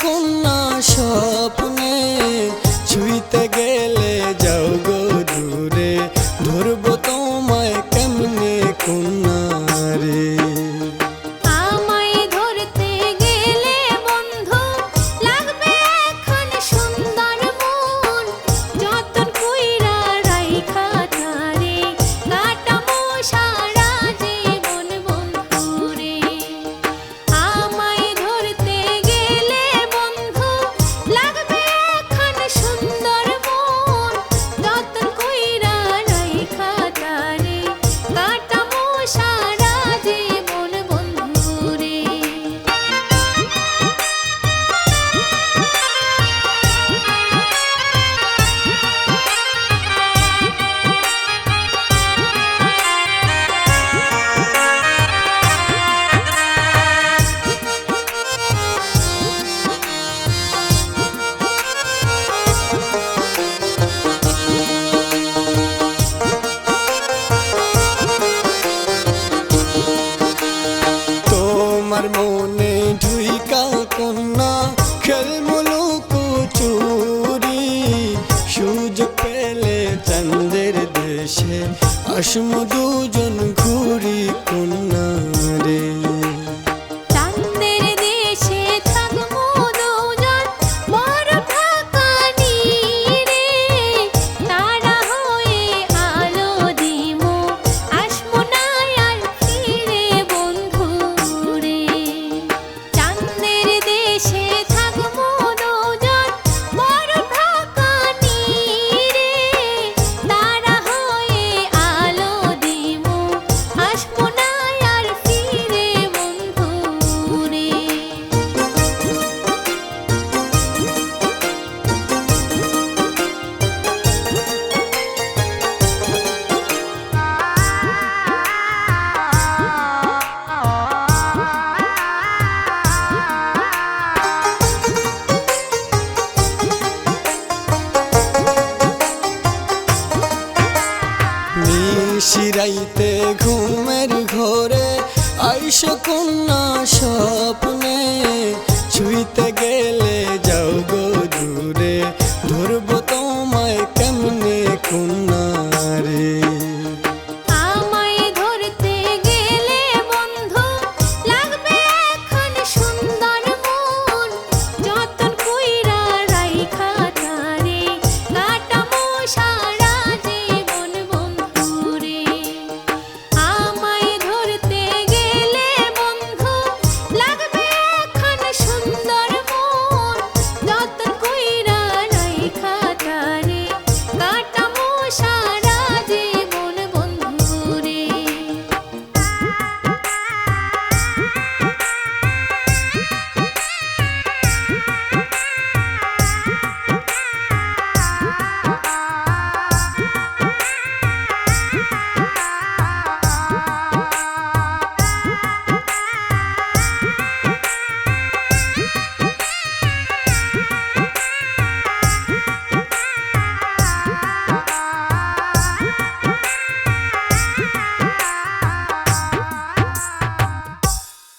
কন্যা স্বপ্নে ছুঁইতে গেলে যাও গো দূরে, ধরবো তোমায় কেমনে কন্যা রে। আমায় ধরতে গেলে বন্ধু লাগবে এখন সুন্দর মন, যতন কইরা রাইখা তারে কাটামো সারা জীবন বন্ধু রে। আমায় ধরতে গেলে বন্ধু লাগবে এখন সুন্দর মন, যতন কইরা রাইখা তারে কাটামো সারা জীবন বন্ধু রে। তোমার মনে ঢুইকা কন্যা খেলমুলু চুরি, সুযোগ পেলে চাঁদের দেশে আসমু দুজন ঘুরি কন্যা রে। চাঁদের দেশে থাকবো দুজন বড় ঢাকা নীরে, তারা হয়ে আলো দিমো আসবো না আর ফিরে বন্ধু রে। চাঁদের দেশে থাকবো দুজন বড় ঢাকা নীরে, তারা হয়ে আলো দিমো আসবো না আর ফিরে বন্ধু রে। নিশিরাইতে ঘুমের ঘরে আইসো কন্যা স্বপ্নে ছুঁইতে গেলে